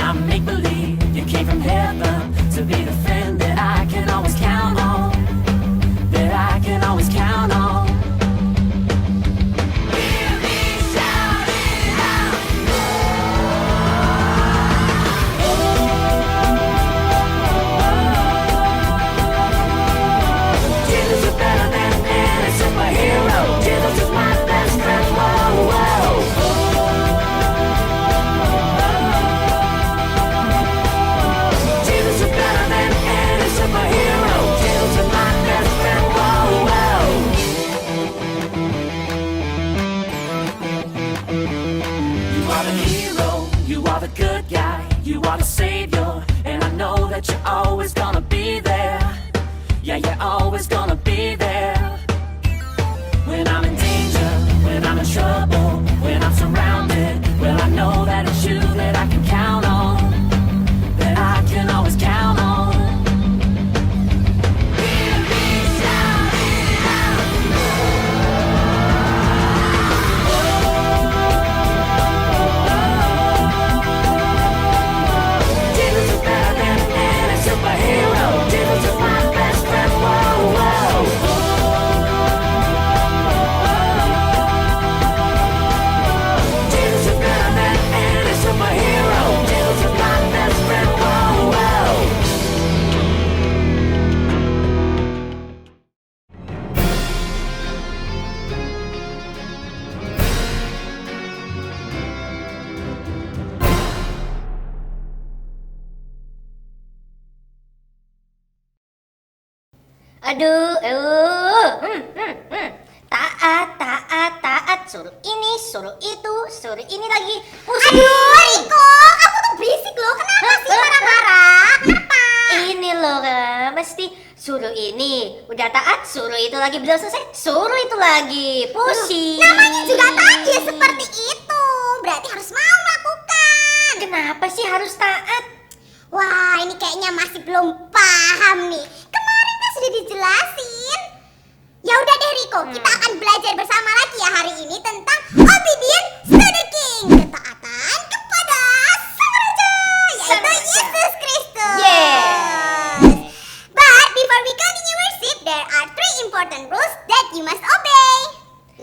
I'm make-believe. You came from heaven to be the friend that I can always count on, that I can always count on. Hear me shout it out. Jesus is better than any superhero. Jesus is my best friend. Whoa, whoa. Jesus is better than any superhero. Jesus is my best friend. Whoa, whoa. You are the hero. You are the good guy. You are the savior. And I know that you're always gonna be there. Yeah, you're always gonna be there. When I'm in danger, when I'm in trouble, when I'm surrounded, well, I know that it's you that I can count on, that I can always count on. Hear me shout it out. Jesus is better than any superhero. Jesus is my best friend. Whoa, whoa. Jesus is better than any superhero. Jesus is my best friend. Whoa, whoa. Aduh, taat, suruh ini, suruh itu, suruh ini lagi. Pusing. Aduh, Riko, kamu tuh berisik loh. Kenapa sih marah-marah? Kenapa? Ini loh, mesti suruh ini, udah taat, suruh itu lagi, belum selesai, suruh itu lagi. Pusing. Namanya juga taat ya seperti itu. Berarti harus mau melakukan. Kenapa sih harus taat? Wah, ini kayaknya masih belum paham nih. Kemarin kan sudah dijelasin. Ya udah deh Riko, kita akan belajar bersama lagi ya hari ini tentang obedience to the king, ketaatan kepada sang raja, Sang yaitu Raja. Yesus Kristus. Yes. But before we continue worship, there are three important rules that you must obey.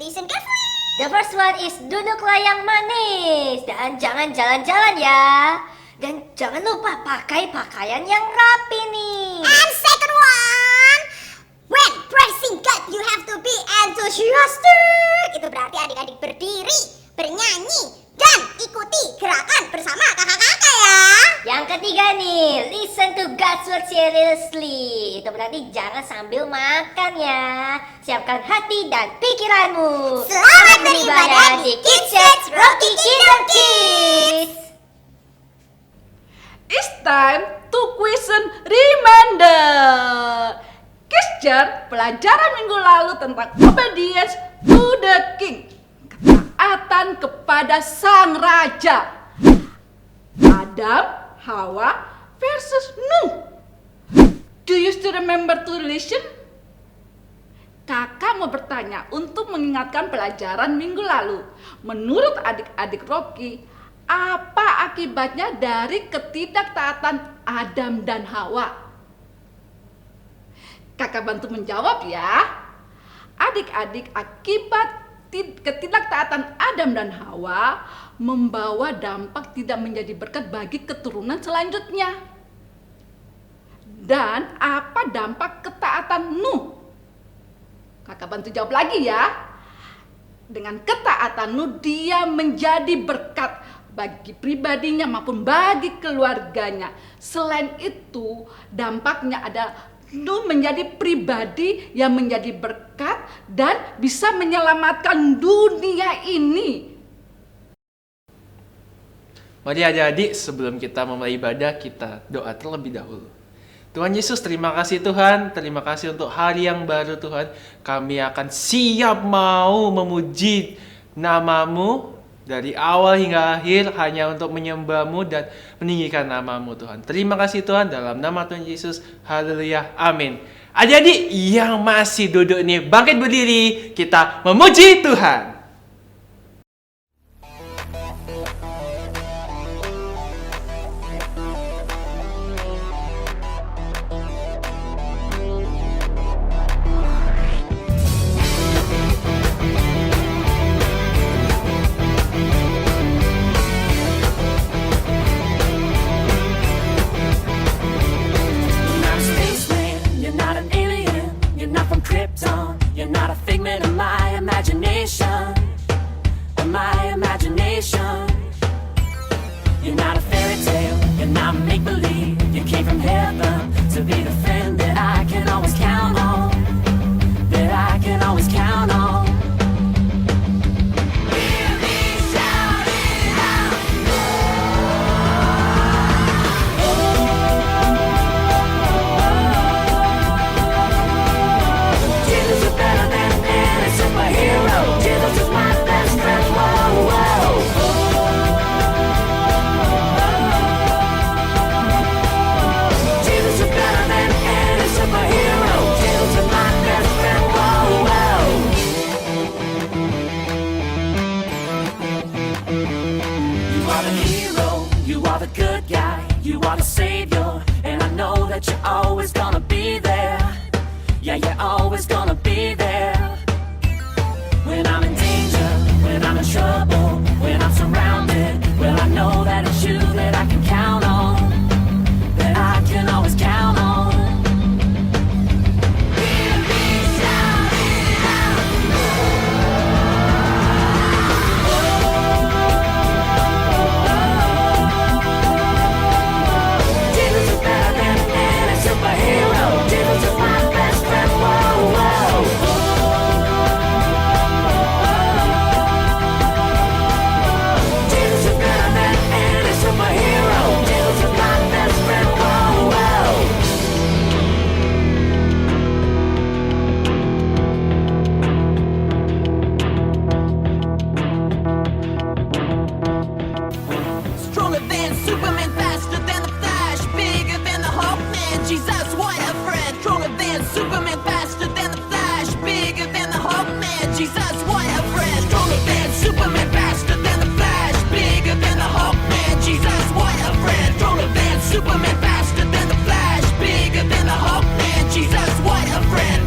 Listen carefully. The first one is duduklah yang manis dan jangan jalan-jalan ya. Dan jangan lupa pakai pakaian yang rapi nih. And second one, when praising God, you have to be enthusiastic. Itu berarti adik-adik berdiri, bernyanyi, dan ikuti gerakan bersama kakak-kakak ya. Yang ketiga nih, listen to God's word seriously. Itu berarti jangan sambil makan ya. Siapkan hati dan pikiranmu. Selamat beribadah di Kids Church Rocky Kingdom Kids. It's time to question reminder. Kisah pelajaran minggu lalu tentang obedience to the king, ketaatan kepada sang raja. Adam, Hawa versus Nuh. Do you still remember to listen? Kakak mau bertanya untuk mengingatkan pelajaran minggu lalu. Menurut adik-adik Rocky, apa akibatnya dari ketidaktaatan Adam dan Hawa? Kakak bantu menjawab ya. Adik-adik, akibat ketidaktaatan Adam dan Hawa membawa dampak tidak menjadi berkat bagi keturunan selanjutnya. Dan apa dampak ketaatan Nuh? Kakak bantu jawab lagi ya. Dengan ketaatan Nuh, dia menjadi berkat bagi pribadinya maupun bagi keluarganya. Selain itu, dampaknya adalah Nuh menjadi pribadi yang menjadi berkat dan bisa menyelamatkan dunia ini. Mari adik-adik, sebelum kita memulai ibadah, kita doa terlebih dahulu. Tuhan Yesus, terima kasih Tuhan. Terima kasih untuk hari yang baru Tuhan. Kami akan siap mau memuji nama-Mu dari awal hingga akhir hanya untuk menyembah-Mu dan meninggikan nama-Mu Tuhan. Terima kasih Tuhan, dalam nama Tuhan Yesus. Haleluya. Amin. Adik-adik yang masih duduk ini, bangkit berdiri. Kita memuji Tuhan. are the hero, you are the good guy, you are the savior, and I know that you're always gonna be there. Yeah, you're always gonna be there. When I'm in danger, when I'm in trouble, when I'm surrounded, well, I know that it's you that I can count on, that I can always count on. Hear me shout it out. Jesus is better than any superhero. Jesus is my best friend. Whoa, whoa. Jesus is better than any superhero. Jesus is my best friend. Whoa, whoa. Stronger than Superman, faster than the Flash, bigger than the Hawkman. Jesus, what a friend! Stronger than Superman, faster than the Flash, bigger than the Hawkman. Jesus, what a friend! Stronger than Superman, faster than the Flash, bigger than the Hawkman. Jesus, what a friend! Stronger than Superman, faster than the Flash, bigger than the Hawkman. Jesus, what a friend!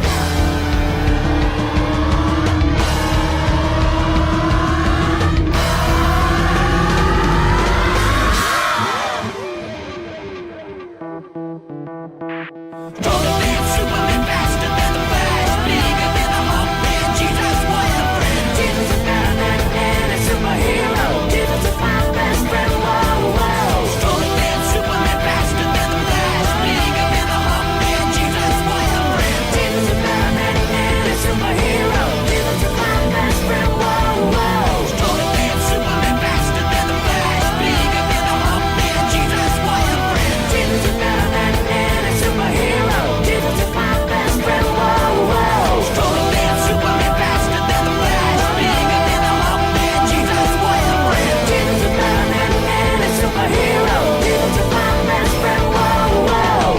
Stronger than Superman, faster than the Flash, bigger than the Hawkman. Jesus, what a friend! Jesus is better than any superhero. Jesus is my best friend. Whoa, whoa. Stronger than Superman, faster than the Flash, bigger than the Hawkman. Jesus, what a friend! Jesus is better than any superhero. Jesus is my best friend. Whoa, whoa. Stronger than Superman, faster than the Flash, bigger than the Hawkman. Jesus, what a friend! Jesus is better than any superhero. Jesus is my best friend. Whoa, whoa. Stronger than Superman, faster than the Flash, bigger than the Hawkman. Jesus, what a friend! Jesus is better than any superhero. Jesus is my best friend. Whoa, whoa.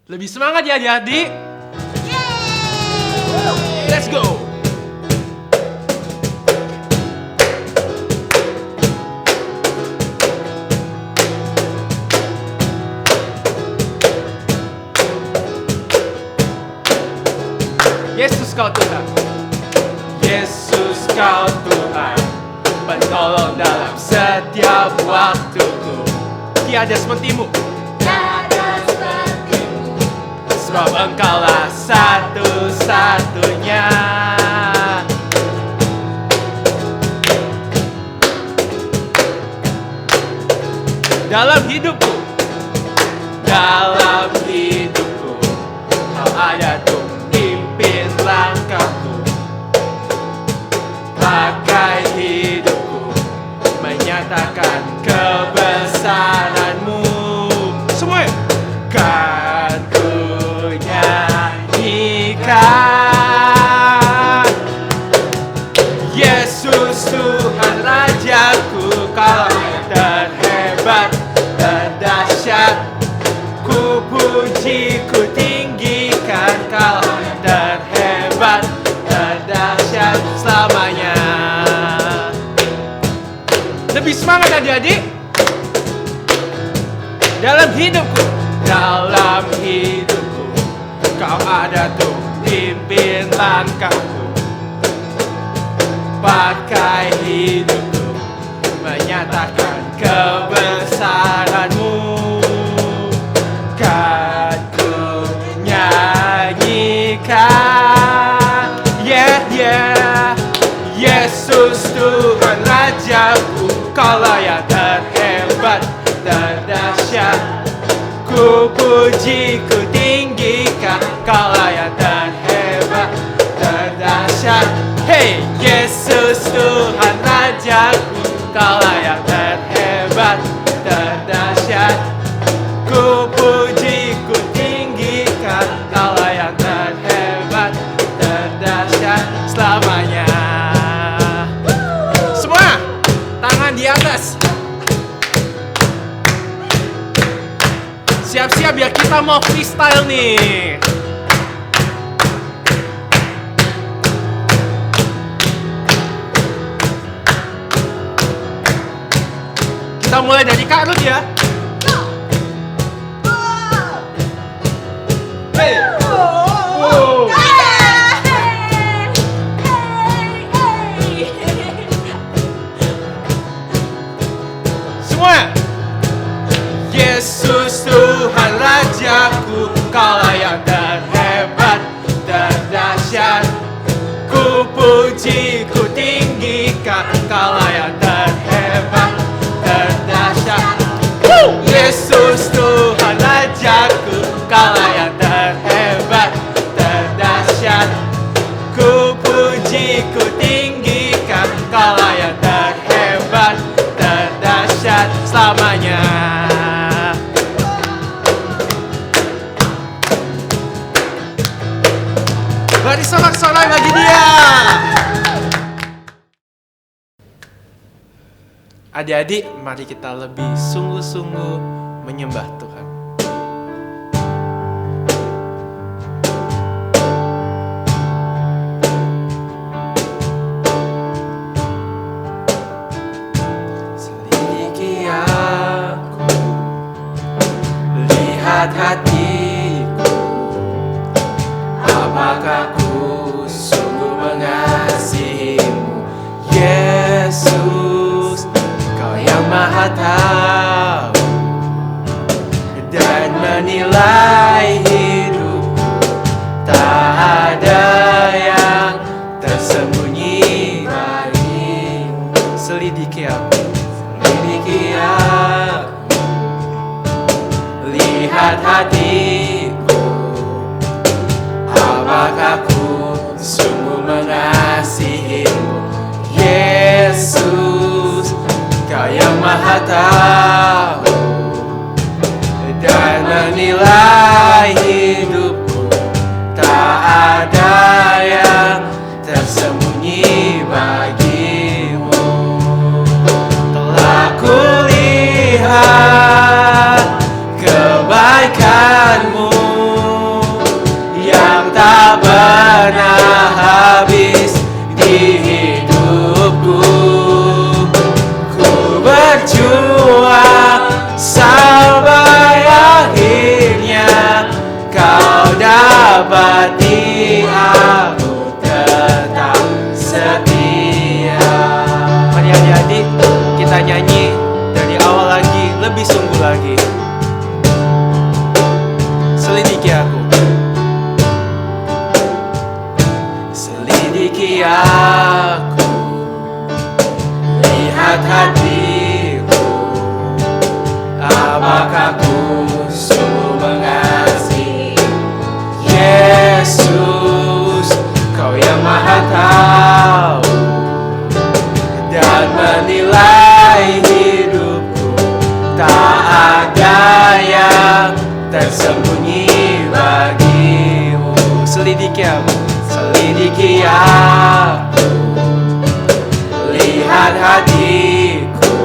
Lebih semangat ya adik-adik. Let's go. Yesus kau Tuhan. Yesus kau Tuhan, penolong dalam setiap waktuku. Tiada sepertimu. Sebab engkaulah satu-satunya. Dalam hidupku, kau ada tuh pimpin langkahku. Pakai hidupku menyatakan kebesaranmu. Semua kan ku nyanyikan Yesus Tuhan Rajaku, kau yang terhebat, terdahsyat. Ku puji, ku tinggikan, kau yang terhebat, terdahsyat selamanya. Lebih semangat adik-adik. Dalam hidupku, kau ada tuh pimpin langkahku. Pakai hidupku menyatakan kebesaranmu. Kan ku nyanyikan, yeah, yeah. Yesus Tuhan Rajaku, kaulah yang terhebat, terdahsyat. Ku puji, ku tinggikan, kaulah yang terhebat, terdahsyat. Hey, Yesus Tuhan Rajaku, kaulah yang terhebat, terdahsyat. Ku puji, ku tinggikan, kaulah yang terhebat, terdahsyat selamanya. Semua tangan di atas. Siap-siap ya, kita mau freestyle nih. Kita mulai dari Kak Ruth ya. Hey. Wow. Semua. Yesus Tuhan Rajaku, Kaulah yang terhebat, terdahsyat. Ku puji, ku tinggikan, Kaulah yang terhebat, terdahsyat. Yesus Tuhan Rajaku, Kaulah yang terhebat, terdahsyat. Ku puji, ku tinggikan, Kaulah yang terhebat, terdahsyat selamanya. Beri sorak-sorai bagi dia. Adik-adik, mari kita lebih sungguh-sungguh menyembah Tuhan. Selidiki aku, lihat hatiku, apakah ku sungguh mengasihimu, Yesus, Kau yang Maha Tahu dan menilai hidupku. Tak ada yang tersembunyi bagimu. Selidiki aku, lihat hatiku, apakah ku sungguh mengasihimu, Yesus, Kau yang Maha Tahu dan menilai hidupku. Tak ada yang tersembunyi bagimu. Telah kulihat kebaikan-Mu yang tak pernah habis di hidupku. Ku berjuang sampai akhirnya Kau dapati aku tetap setia. Mari adik-adik, kita nyanyi dari awal lagi, lebih sungguh lagi. Selidiki aku, selidiki aku, lihat hatiku, apakah ku sungguh mengasihi, Yesus, Kau yang Maha Tahu dan menilai hidupku. Tak ada yang tersembunyi bagimu. Selidiki aku, selidiki aku, lihat hatiku,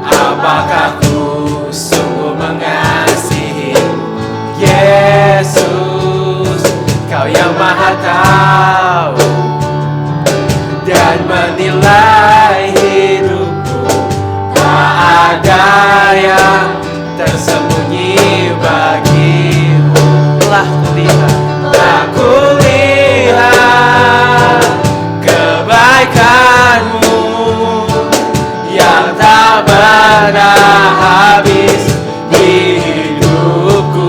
apakah ku sungguh mengasihimu, Yesus, Kau yang Maha Tahu dan menilai hidupku. Tak ada yang tersembunyi bagimu. Telah kulihat kebaikan-Mu yang tak pernah habis di hidupku.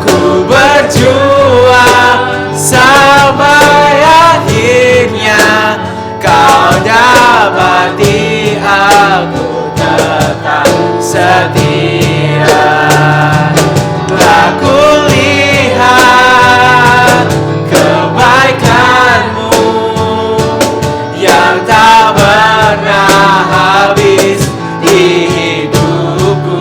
Ku berjuang sampai akhirnya Kau dapati aku tetap setia. Telah kulihat kebaikan-Mu yang tak pernah habis di hidupku.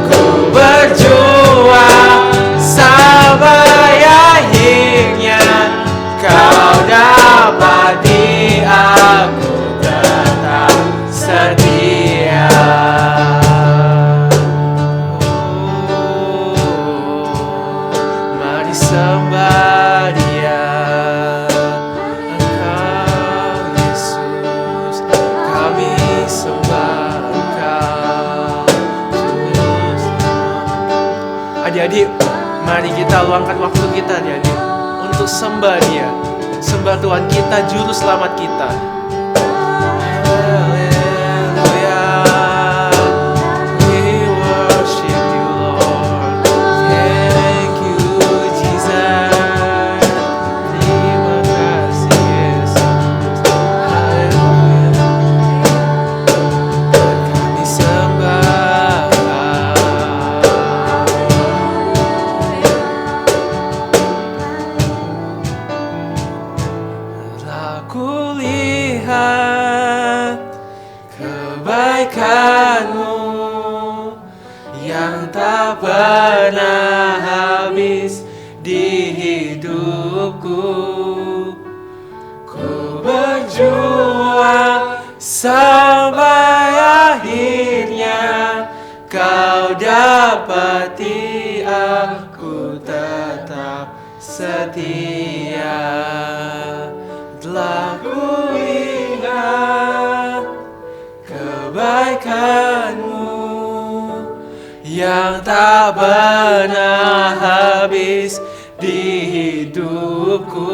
Ku berjuang sampai akhirnya Kau dapati aku tetap setia. Mari sembah Dia, Engkau Yesus, Kami Mari kita luangkan waktu kita adik-adik untuk sembah Dia. Sembah Tuhan kita, Juru Selamat kita. Yang tak pernah habis di hidupku. Ku berjuang sampai akhirnya Kau dapati aku tetap setia. Telah ku ingat kebaikan-Mu yang tak pernah habis di hidupku.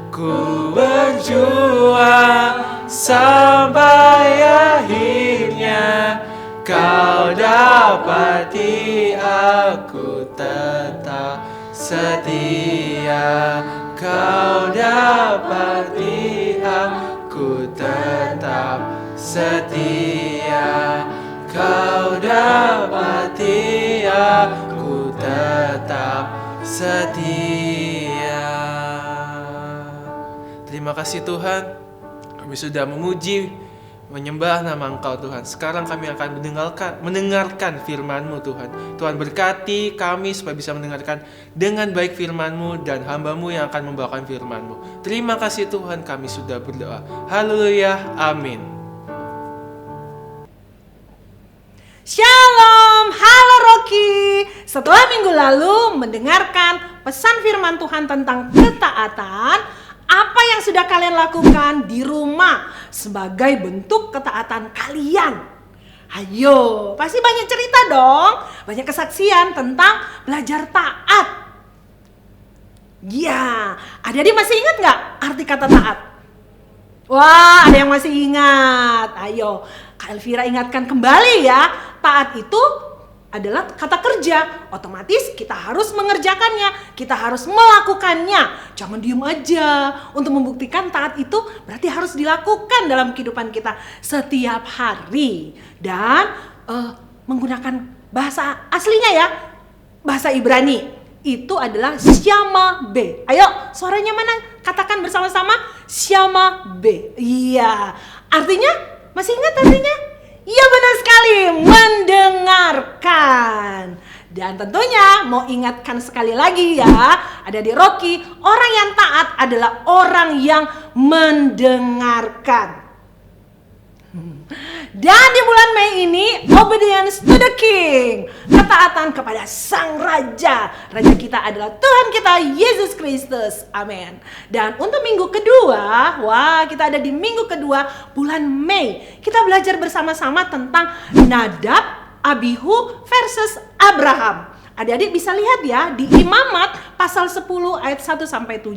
Ku berjuang sampai akhirnya Kau dapati aku tetap setia. Kau dapati aku tetap setia. Kau dapati aku tetap setia. Terima kasih Tuhan, kami sudah memuji, menyembah nama Engkau Tuhan. Sekarang kami akan mendengarkan firman-Mu Tuhan. Tuhan berkati kami supaya bisa mendengarkan dengan baik firman-Mu dan hamba-Mu yang akan membawakan firman-Mu. Terima kasih Tuhan, kami sudah berdoa. Haleluya, amin. Shalom, halo Rocky. Setelah minggu lalu mendengarkan pesan firman Tuhan tentang ketaatan, apa yang sudah kalian lakukan di rumah sebagai bentuk ketaatan kalian? Ayo, pasti banyak cerita dong, banyak kesaksian tentang belajar taat. Ya, adik-adik masih ingat nggak arti kata taat? Wah, ada yang masih ingat. Ayo, Kak Elvira ingatkan kembali ya. Taat itu adalah kata kerja. Otomatis kita harus mengerjakannya. Kita harus melakukannya. Jangan diem aja. Untuk membuktikan taat itu berarti harus dilakukan dalam kehidupan kita setiap hari. Dan menggunakan bahasa aslinya ya. Bahasa Ibrani. Itu adalah Syama B. Ayo, suaranya mana? Katakan bersama-sama, Syama B. Iya. Artinya, masih ingat artinya? Iya benar sekali, mendengarkan. Dan tentunya mau ingatkan sekali lagi ya, ada di Rocky, orang yang taat adalah orang yang mendengarkan. Dan di bulan Mei ini, obedience to the King, ketaatan kepada Sang Raja. Raja kita adalah Tuhan kita Yesus Kristus, amin. Dan untuk minggu kedua, wah kita ada di minggu kedua bulan Mei. Kita belajar bersama-sama tentang Nadab, Abihu versus Abraham. Adik-adik bisa lihat ya di Imamat pasal 10 ayat 1 sampai 7,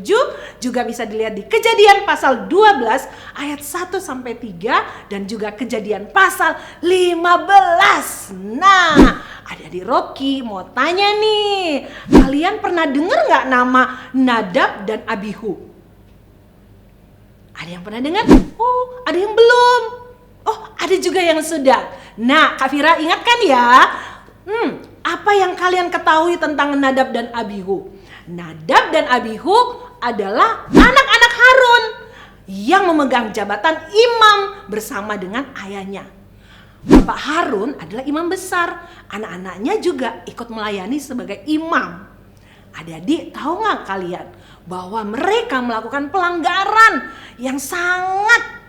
juga bisa dilihat di Kejadian pasal 12 ayat 1 sampai 3 dan juga Kejadian pasal 15. Nah, adik-adik Rocky mau tanya nih, kalian pernah dengar nggak nama Nadab dan Abihu? Ada yang pernah dengar? Oh, ada yang belum. Oh, ada juga yang sudah. Nah, Kak Fira ingatkan ya. Apa yang kalian ketahui tentang Nadab dan Abihu? Nadab dan Abihu adalah anak-anak Harun yang memegang jabatan imam bersama dengan ayahnya. Bapak Harun adalah imam besar, anak-anaknya juga ikut melayani sebagai imam. Adik-adik tahu nggak kalian bahwa mereka melakukan pelanggaran yang sangat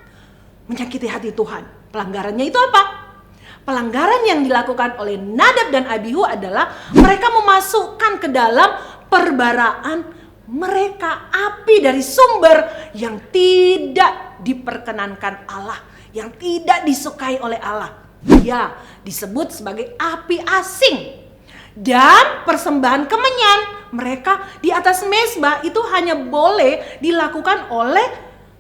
menyakiti hati Tuhan? Pelanggarannya itu apa? Pelanggaran yang dilakukan oleh Nadab dan Abihu adalah mereka memasukkan ke dalam perbaraan mereka api dari sumber yang tidak diperkenankan Allah, yang tidak disukai oleh Allah. Ya, disebut sebagai api asing. Dan persembahan kemenyan mereka di atas mezbah itu hanya boleh dilakukan oleh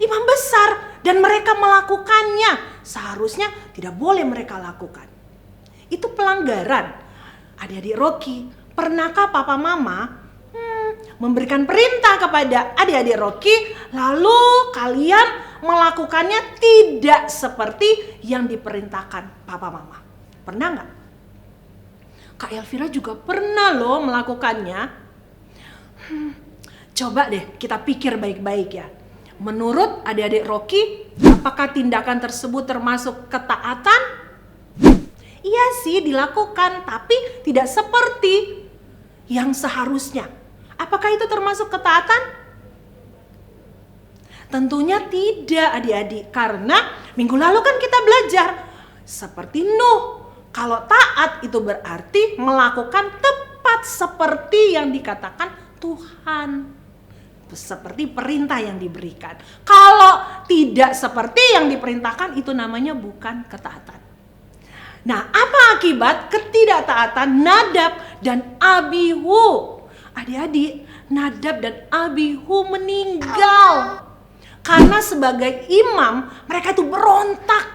imam besar. Dan mereka melakukannya. Seharusnya tidak boleh mereka lakukan. Itu pelanggaran. Adik-adik Rocky, pernahkah papa mama memberikan perintah kepada adik-adik Rocky, lalu kalian melakukannya tidak seperti yang diperintahkan papa mama? Pernah nggak? Kak Elvira juga pernah loh melakukannya. Coba deh kita pikir baik-baik ya. Menurut adik-adik Rocky, apakah tindakan tersebut termasuk ketaatan? Iya sih dilakukan, tapi tidak seperti yang seharusnya. Apakah itu termasuk ketaatan? Tentunya tidak adik-adik, karena minggu lalu kan kita belajar seperti Nuh. Kalau taat itu berarti melakukan tepat seperti yang dikatakan Tuhan. Seperti perintah yang diberikan. Kalau tidak seperti yang diperintahkan, itu namanya bukan ketaatan. Nah, apa akibat ketidaktaatan Nadab dan Abihu? Adik-adik, Nadab dan Abihu meninggal. Karena sebagai imam, mereka itu berontak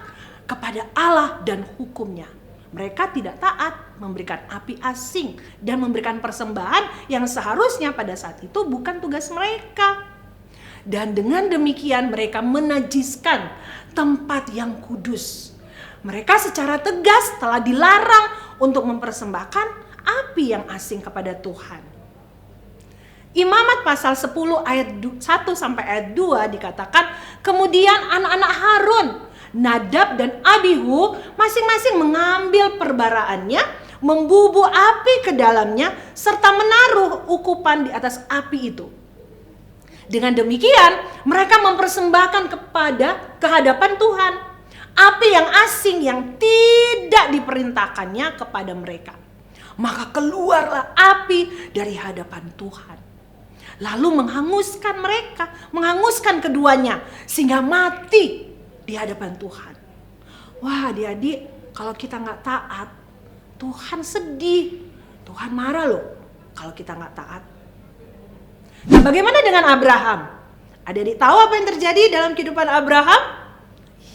kepada Allah dan hukumnya. Mereka tidak taat, memberikan api asing dan memberikan persembahan yang seharusnya pada saat itu bukan tugas mereka. Dan dengan demikian mereka menajiskan tempat yang kudus. Mereka secara tegas telah dilarang untuk mempersembahkan api yang asing kepada Tuhan. Imamat pasal 10 ayat 1 sampai ayat 2 dikatakan, kemudian anak-anak Harun, Nadab dan Abihu masing-masing mengambil perbaraannya, membubuh api ke dalamnya, serta menaruh ukupan di atas api itu. Dengan demikian, mereka mempersembahkan kehadapan Tuhan api yang asing yang tidak diperintahkannya kepada mereka. Maka keluarlah api dari hadapan Tuhan, lalu menghanguskan mereka, menghanguskan keduanya sehingga mati di hadapan Tuhan. Wah adik-adik, kalau kita nggak taat, Tuhan sedih, Tuhan marah loh kalau kita nggak taat. Nah, bagaimana dengan Abraham? Adik-adik tahu apa yang terjadi dalam kehidupan Abraham?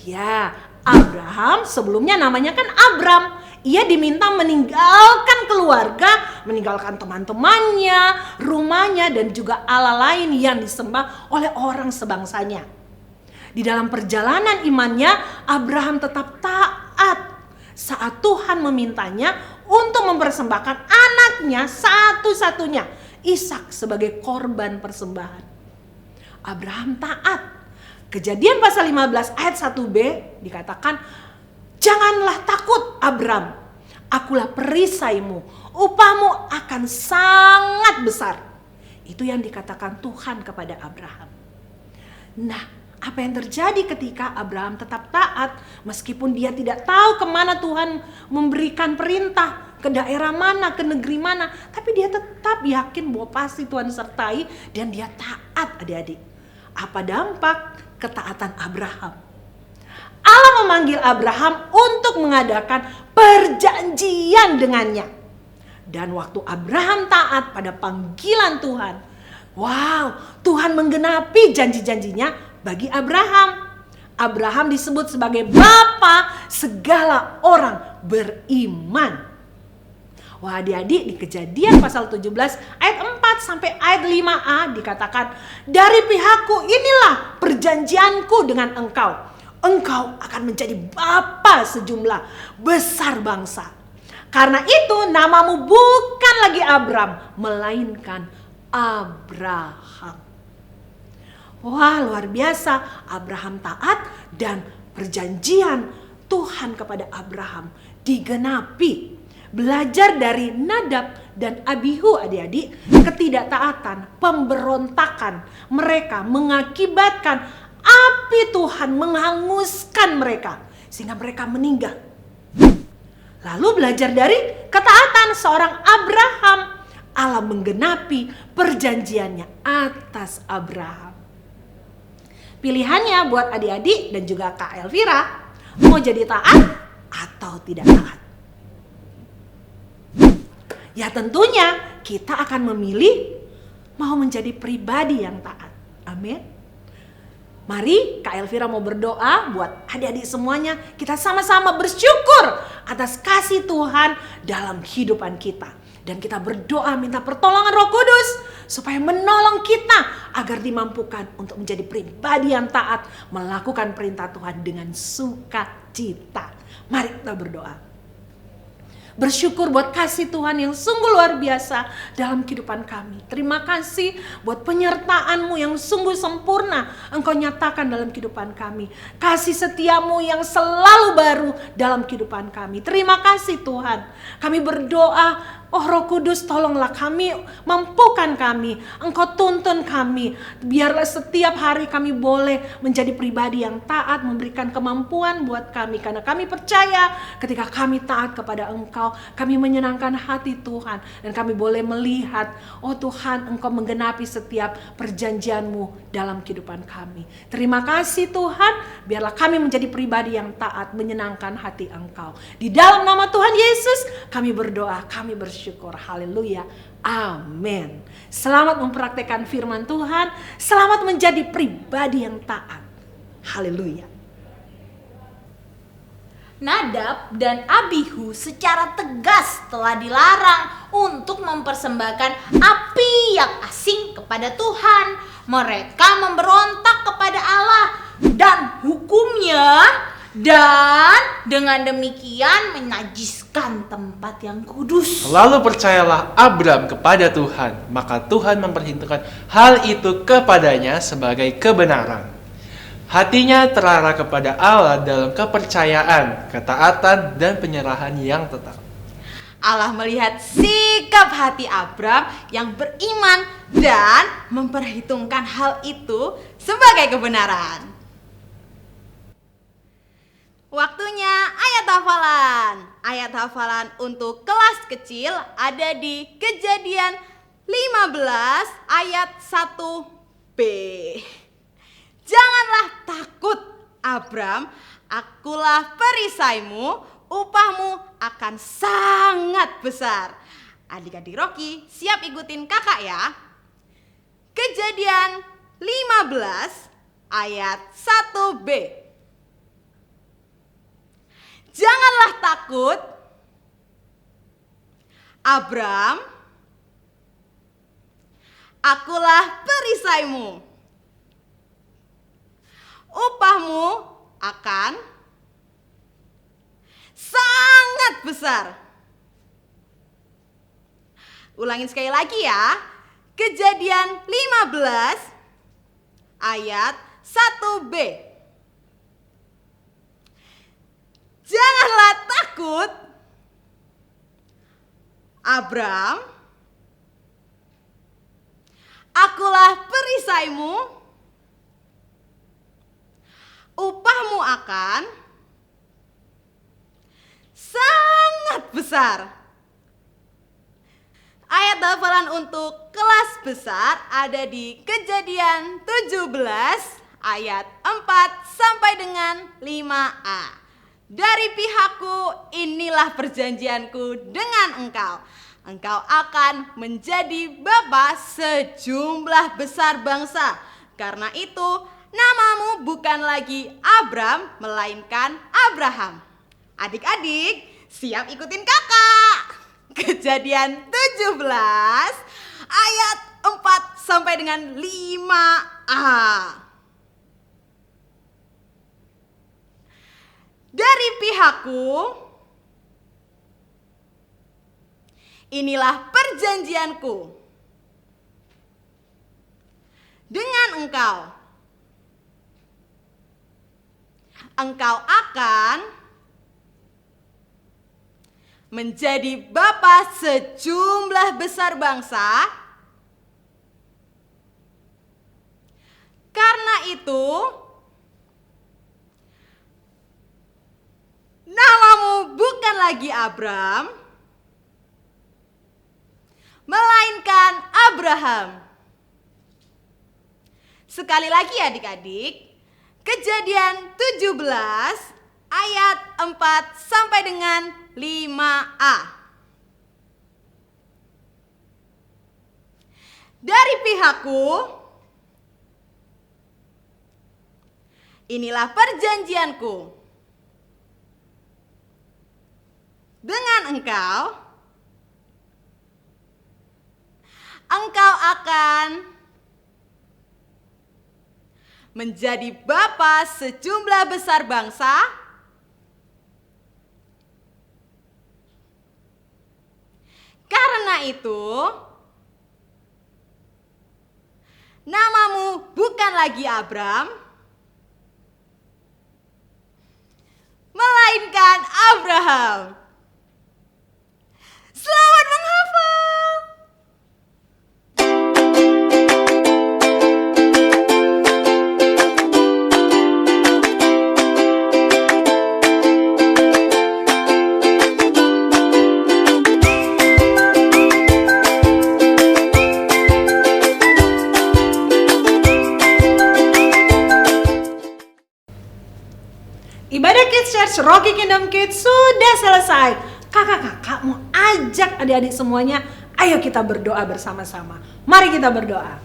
Ya, Abraham sebelumnya namanya kan Abram. Ia diminta meninggalkan keluarga, meninggalkan teman-temannya, rumahnya, dan juga Allah lain yang disembah oleh orang sebangsanya. Di dalam perjalanan imannya, Abraham tetap taat saat Tuhan memintanya untuk mempersembahkan anaknya satu-satunya, Ishak, sebagai korban persembahan. Abraham taat. Kejadian pasal 15 ayat 1b dikatakan, janganlah takut Abram, akulah perisaimu, upahmu akan sangat besar. Itu yang dikatakan Tuhan kepada Abraham. Nah, apa yang terjadi ketika Abraham tetap taat meskipun dia tidak tahu kemana Tuhan memberikan perintah, ke daerah mana, ke negeri mana, tapi dia tetap yakin bahwa pasti Tuhan sertai dan dia taat adik-adik. Apa dampak ketaatan Abraham? Allah memanggil Abraham untuk mengadakan perjanjian dengannya. Dan waktu Abraham taat pada panggilan Tuhan, wow, Tuhan menggenapi janji-janjinya bagi Abraham. Abraham disebut sebagai bapa segala orang beriman. Wah adik-adik, di Kejadian pasal 17 ayat 4 sampai ayat 5a dikatakan, dari pihakku inilah perjanjianku dengan engkau. Engkau akan menjadi bapa sejumlah besar bangsa. Karena itu namamu bukan lagi Abram, melainkan Abraham. Wah luar biasa, Abraham taat dan perjanjian Tuhan kepada Abraham digenapi. Belajar dari Nadab dan Abihu adik-adik, ketidaktaatan, pemberontakan mereka mengakibatkan api Tuhan menghanguskan mereka sehingga mereka meninggal. Lalu belajar dari ketaatan seorang Abraham, Allah menggenapi perjanjiannya atas Abraham. Pilihannya buat adik-adik dan juga Kak Elvira, mau jadi taat atau tidak taat. Ya tentunya kita akan memilih mau menjadi pribadi yang taat. Amin. Mari Kak Elvira mau berdoa buat adik-adik semuanya. Kita sama-sama bersyukur atas kasih Tuhan dalam kehidupan kita. Dan kita berdoa minta pertolongan Roh Kudus supaya menolong kita agar dimampukan untuk menjadi pribadi yang taat, melakukan perintah Tuhan dengan sukacita. Mari kita berdoa. Bersyukur buat kasih Tuhan yang sungguh luar biasa dalam kehidupan kami. Terima kasih buat penyertaan-Mu yang sungguh sempurna Engkau nyatakan dalam kehidupan kami. Kasih setiamu yang selalu baru dalam kehidupan kami. Terima kasih Tuhan. Kami berdoa, oh Roh Kudus tolonglah kami, mampukan kami, Engkau tuntun kami. Biarlah setiap hari kami boleh menjadi pribadi yang taat, memberikan kemampuan buat kami. Karena kami percaya ketika kami taat kepada Engkau, kami menyenangkan hati Tuhan. Dan kami boleh melihat, oh Tuhan Engkau menggenapi setiap perjanjian-Mu dalam kehidupan kami. Terima kasih Tuhan, biarlah kami menjadi pribadi yang taat, menyenangkan hati Engkau. Di dalam nama Tuhan Yesus kami berdoa, kami bersyukur. Haleluya. Amin. Selamat mempraktekkan firman Tuhan. Selamat menjadi pribadi yang taat. Haleluya. Nadab dan Abihu secara tegas telah dilarang untuk mempersembahkan api yang asing kepada Tuhan. Mereka memberontak kepada Allah dan hukumnya, dan dengan demikian menajiskan tempat yang kudus. Lalu percayalah Abram kepada Tuhan, maka Tuhan memperhitungkan hal itu kepadanya sebagai kebenaran. Hatinya terarah kepada Allah dalam kepercayaan, ketaatan, dan penyerahan yang tetap. Allah melihat sikap hati Abram yang beriman dan memperhitungkan hal itu sebagai kebenaran. Waktunya ayat hafalan. Ayat hafalan untuk kelas kecil ada di Kejadian 15 ayat 1b. Janganlah takut Abram, akulah perisaimu, upahmu akan sangat besar. Adik-adik Rocky siap ikutin kakak ya. Kejadian 15 ayat 1b. Janganlah takut Abram, akulah perisaimu, upahmu akan sangat besar. Ulangin sekali lagi ya. Kejadian 15 ayat 1b. Janganlah takut Abram, akulah perisaimu, upahmu akan sangat besar. Ayat hafalan untuk kelas besar ada di Kejadian 17 ayat 4 sampai dengan 5a. Dari pihakku inilah perjanjianku dengan engkau. Engkau akan menjadi bapa sejumlah besar bangsa. Karena itu namamu bukan lagi Abram melainkan Abraham. Adik-adik siap ikutin kakak. Kejadian 17 ayat 4 sampai dengan 5a. Dari pihakku inilah perjanjianku dengan engkau. Engkau akan menjadi bapa sejumlah besar bangsa. Karena itu namamu bukan lagi Abram melainkan Abraham. Sekali lagi adik-adik. Kejadian 17 ayat 4 sampai dengan 5a. Dari pihakku, inilah perjanjianku dengan engkau. Engkau akan menjadi bapa sejumlah besar bangsa. Karena itu, namamu bukan lagi Abram, melainkan Abraham. Selamat menghafal. Ibadah Kids Church Rocky Kingdom Kids sudah selesai. Kakak-kakak mau ajak adik-adik semuanya, ayo kita berdoa bersama-sama. Mari kita berdoa.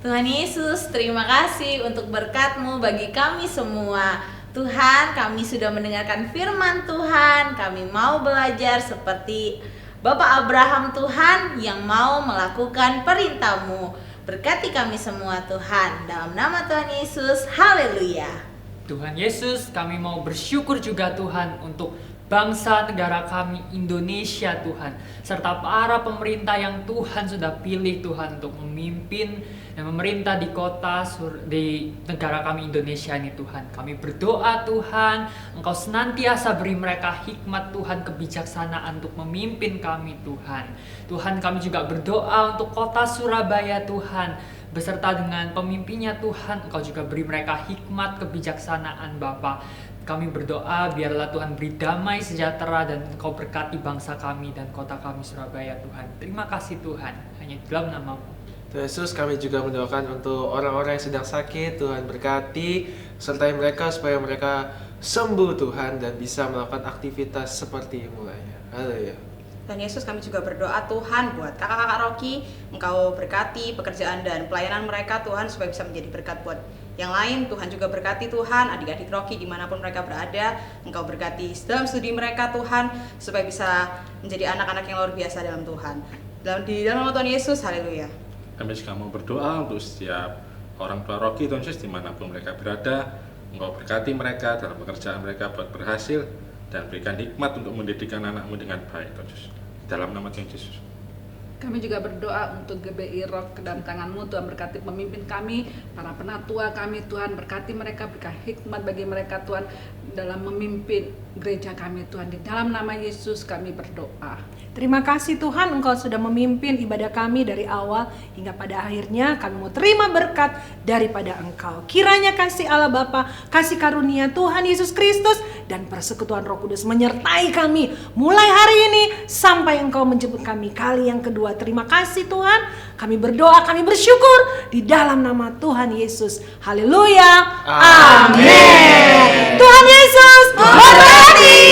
Tuhan Yesus, terima kasih untuk berkat-Mu bagi kami semua. Tuhan, kami sudah mendengarkan firman Tuhan. Kami mau belajar seperti Bapak Abraham Tuhan yang mau melakukan perintah-Mu. Berkati kami semua Tuhan. Dalam nama Tuhan Yesus, haleluya. Tuhan Yesus, kami mau bersyukur juga Tuhan untuk bangsa negara kami Indonesia Tuhan, serta para pemerintah yang Tuhan sudah pilih Tuhan untuk memimpin dan memerintah di di negara kami Indonesia ini Tuhan. Kami berdoa Tuhan, Engkau senantiasa beri mereka hikmat Tuhan, kebijaksanaan untuk memimpin kami Tuhan. Tuhan, kami juga berdoa untuk kota Surabaya Tuhan, beserta dengan pemimpinnya Tuhan, Engkau juga beri mereka hikmat, kebijaksanaan Bapa. Kami berdoa biarlah Tuhan beri damai sejahtera dan Engkau berkati bangsa kami dan kota kami Surabaya Tuhan. Terima kasih Tuhan, hanya di dalam nama-Mu. Tuhan Yesus, kami juga mendoakan untuk orang-orang yang sedang sakit, Tuhan berkati, sertai mereka supaya mereka sembuh Tuhan dan bisa melakukan aktivitas seperti mulanya. Haleluya. Dan Yesus, kami juga berdoa Tuhan buat kakak-kakak Rocky, Engkau berkati pekerjaan dan pelayanan mereka Tuhan supaya bisa menjadi berkat buat yang lain. Tuhan juga berkati Tuhan adik-adik Rocky dimanapun mereka berada. Engkau berkati dalam studi mereka Tuhan supaya bisa menjadi anak-anak yang luar biasa dalam Tuhan. Di dalam nama Tuhan Yesus, haleluya. Kami juga mau berdoa untuk setiap orang tua Rocky Tuhan Yesus dimanapun mereka berada. Engkau berkati mereka dalam pekerjaan mereka buat berhasil dan berikan hikmat untuk mendidik anak-anak-Mu dengan baik Tuhan Yesus. Dalam nama Tuhan Yesus. Kami juga berdoa untuk GBI Rock ke dalam tangan-Mu. Tuhan berkati pemimpin kami, para penatua kami Tuhan, berkati mereka, berikan hikmat bagi mereka Tuhan dalam memimpin gereja kami Tuhan. Di dalam nama Yesus kami berdoa. Terima kasih Tuhan, Engkau sudah memimpin ibadah kami dari awal hingga pada akhirnya. Kami mau terima berkat daripada Engkau. Kiranya kasih Allah Bapa, kasih karunia Tuhan Yesus Kristus dan persekutuan Roh Kudus menyertai kami mulai hari ini sampai Engkau menjemput kami kali yang kedua. Terima kasih Tuhan. Kami berdoa, kami bersyukur di dalam nama Tuhan Yesus. Haleluya. Amin. Tuhan Yesus memberkati.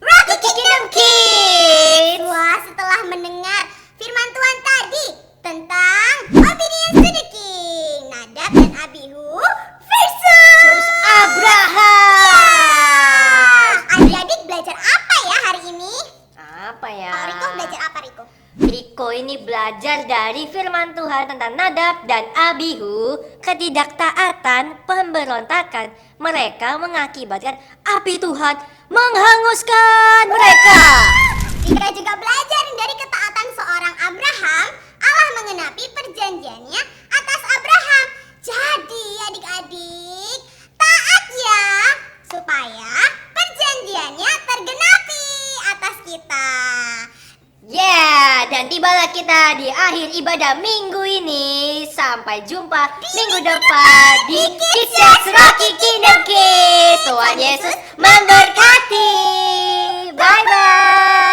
Rocky Kingdom Kids. Wah, setelah mendengar firman Tuhan tadi tentang obedience to the king, Nadab dan Abihu versus Abraham. Adik-adik belajar apa ya hari ini? Apa ya? Pak Riko belajar apa Riko? Riko ini belajar dari firman Tuhan tentang Nadab dan Abihu, ketidaktaatan, pemberontakan. Mereka mengakibatkan api Tuhan menghanguskan mereka. Kita juga belajar dari ketaatan seorang Abraham, Allah mengenapi perjanjiannya atas Abraham. Jadi adik-adik, taat ya, supaya perjanjiannya tergenapi atas kita. Ya, dan tibalah kita di akhir ibadah minggu ini. Sampai jumpa minggu depan di Kids Church Rocky Kingdom Kids. Tuhan Yesus memberkati. Bye-bye.